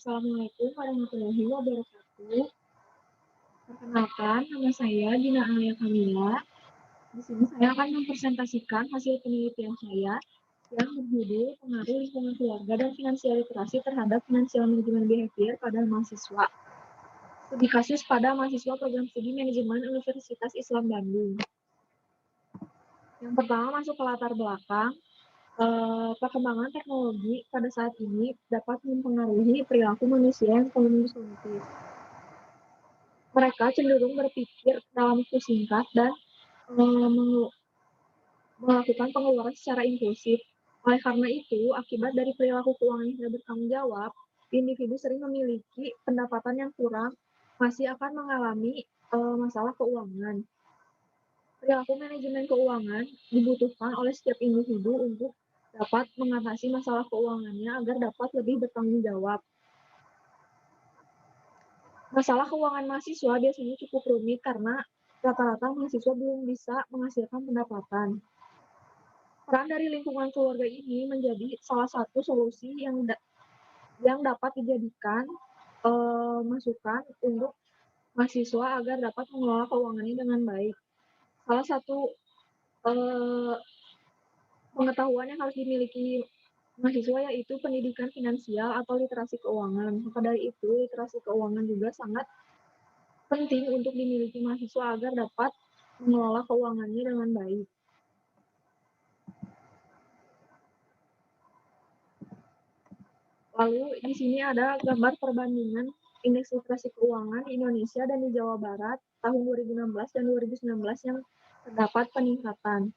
Assalamualaikum warahmatullahi wabarakatuh. Perkenalkan, nama saya Dina Alia Kamila. Di sini saya akan mempresentasikan hasil penelitian saya yang berjudul Pengaruh Lingkungan Keluarga dan Finansial Literasi terhadap Financial Management Behavior pada Mahasiswa. Studi kasus pada mahasiswa program studi manajemen Universitas Islam Bandung. Yang pertama masuk ke latar belakang. Perkembangan teknologi pada saat ini dapat mempengaruhi perilaku manusia yang konsumtif. Mereka cenderung berpikir dalam waktu singkat dan melakukan pengeluaran secara impulsif. Oleh karena itu, akibat dari perilaku keuangan yang tidak bertanggung jawab, individu sering memiliki pendapatan yang kurang, masih akan mengalami masalah keuangan. Perilaku manajemen keuangan dibutuhkan oleh setiap individu untuk dapat mengatasi masalah keuangannya agar dapat lebih bertanggung jawab. Masalah keuangan mahasiswa biasanya cukup rumit karena rata-rata mahasiswa belum bisa menghasilkan pendapatan. Peran dari lingkungan keluarga ini menjadi salah satu solusi yang dapat dijadikan masukan untuk mahasiswa agar dapat mengelola keuangannya dengan baik. Salah satu pengetahuan yang harus dimiliki mahasiswa yaitu pendidikan finansial atau literasi keuangan. Maka dari itu, literasi keuangan juga sangat penting untuk dimiliki mahasiswa agar dapat mengelola keuangannya dengan baik. Lalu di sini ada gambar perbandingan indeks literasi keuangan di Indonesia dan di Jawa Barat tahun 2016 dan 2019 yang terdapat peningkatan.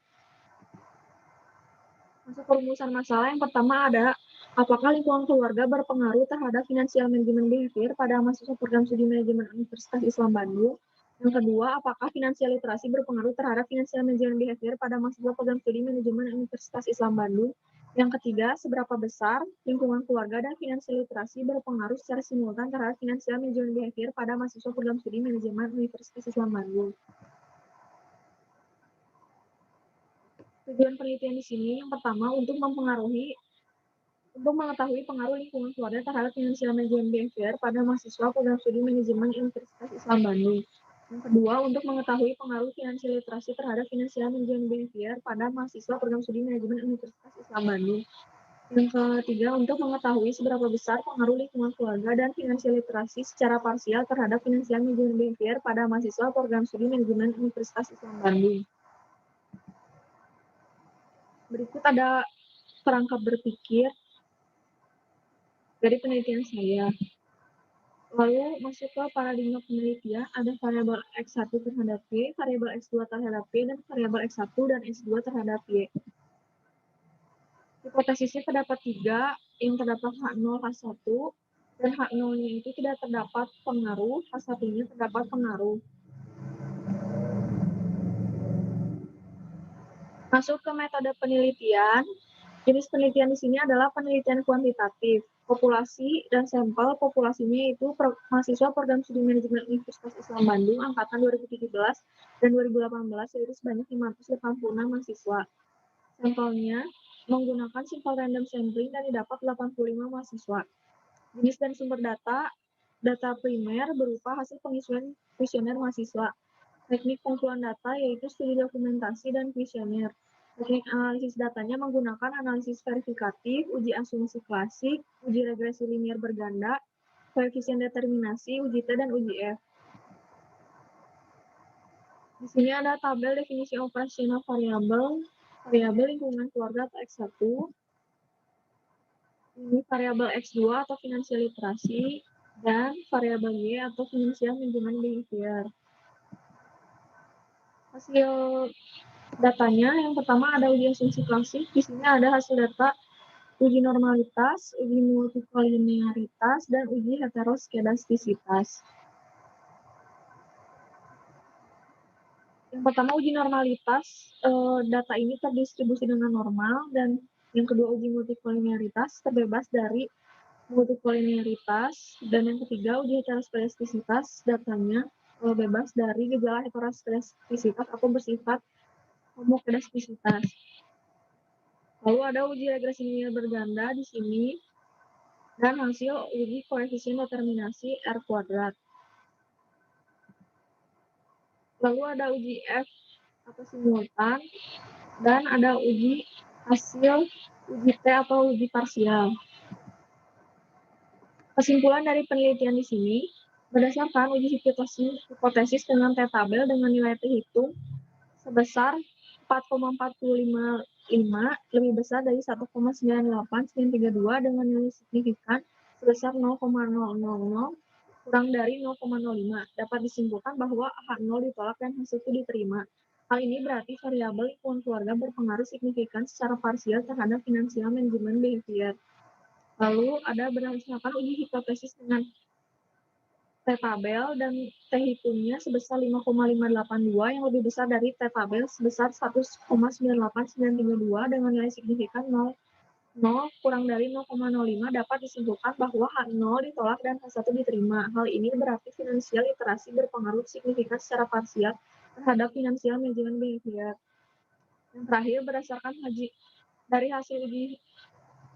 Masuk ke rumusan masalah yang pertama ada, apakah lingkungan keluarga berpengaruh terhadap financial management behavior pada mahasiswa program studi manajemen Universitas Islam Bandung? Yang kedua, apakah finansial literasi berpengaruh terhadap financial management behavior pada mahasiswa program studi manajemen Universitas Islam Bandung? Yang ketiga, seberapa besar lingkungan keluarga dan finansial literasi berpengaruh secara simultan terhadap financial management behavior pada mahasiswa program studi manajemen Universitas Islam Bandung? Tujuan penelitian di sini yang pertama untuk mengetahui pengaruh lingkungan keluarga terhadap financial management behavior pada mahasiswa program studi manajemen Universitas Islam Bandung. Yang kedua, untuk mengetahui pengaruh finansial literasi terhadap financial management behavior pada mahasiswa program studi manajemen Universitas Islam Bandung. Yang ketiga, untuk mengetahui seberapa besar pengaruh lingkungan keluarga dan finansial literasi secara parsial terhadap financial management behavior pada mahasiswa program studi manajemen Universitas Islam Bandung. Berikut ada perangkap berpikir dari penelitian saya. Lalu masuk ke paradigma penelitian, ada variabel X1 terhadap Y, variabel X2 terhadap Y, dan variabel X1 dan X2 terhadap Y. Hipotesisnya terdapat 3, yang terdapat H0, H1, dan H0-nya itu tidak terdapat pengaruh, H1-nya terdapat pengaruh. Masuk ke metode penelitian. Jenis penelitian di sini adalah penelitian kuantitatif. Populasi dan sampel populasinya itu mahasiswa program studi manajemen Universitas Islam Bandung angkatan 2017 dan 2018 yaitu sebanyak 586 mahasiswa. Sampelnya menggunakan simple random sampling dan didapat 85 mahasiswa. Jenis dan sumber data primer berupa hasil pengisian kuesioner mahasiswa. Teknik pengumpulan data yaitu studi dokumentasi dan kuesioner. Teknik analisis datanya menggunakan analisis verifikatif, uji asumsi klasik, uji regresi linier berganda, koefisien determinasi, uji T, dan uji F. Di sini ada tabel definisi operasional variabel lingkungan keluarga atau X1, ini variabel X2 atau finansial literasi, dan variabel Y atau financial management behavior. Hasil datanya yang pertama ada uji asumsi klasik. Di sini ada hasil data uji normalitas, uji multikolinearitas, dan uji heteroskedastisitas. Yang pertama uji normalitas, data ini terdistribusi dengan normal, dan yang kedua uji multikolinearitas terbebas dari multikolinearitas, dan yang ketiga uji heteroskedastisitas datanya bebas dari gejala heteroskedastisitas atau bersifat homokedastisitas. Lalu ada uji regresi linier berganda di sini. dan hasil uji koefisien determinasi R kuadrat. Lalu ada uji F atau simultan, dan ada hasil uji T atau uji parsial. Kesimpulan dari penelitian di sini, berdasarkan uji hipotesis dengan T-tabel dengan nilai T hitung sebesar 4,455 lebih besar dari 1,98932 dengan nilai signifikan sebesar 0,000 kurang dari 0,05. Dapat disimpulkan bahwa H0 ditolak dan hasil itu diterima. Hal ini berarti variabel lingkungan keluarga berpengaruh signifikan secara parsial terhadap finansial manajemen behavior. Lalu ada berdasarkan uji hipotesis dengan T-tabel dan T hitungnya sebesar 5,582 yang lebih besar dari T-tabel sebesar 1,98932 dengan nilai signifikan 0 kurang dari 0,05 dapat disimpulkan bahwa H0 ditolak dan H1 diterima. Hal ini berarti finansial literasi berpengaruh signifikan secara parsial terhadap finansial manajemen behavior. Yang terakhir, berdasarkan dari hasil uji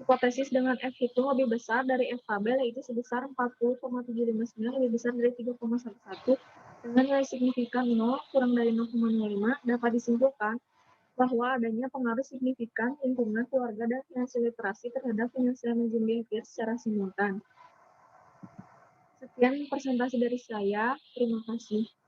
hipotesis dengan F hitung lebih besar dari F tabel, yaitu sebesar 40,759 lebih besar dari 3,11 dengan nilai signifikan 0 kurang dari 0,05 dapat disimpulkan bahwa adanya pengaruh signifikan lingkungan keluarga dan finansial literasi terhadap finansial manajemen behavior secara simultan. Sekian presentasi dari saya. Terima kasih.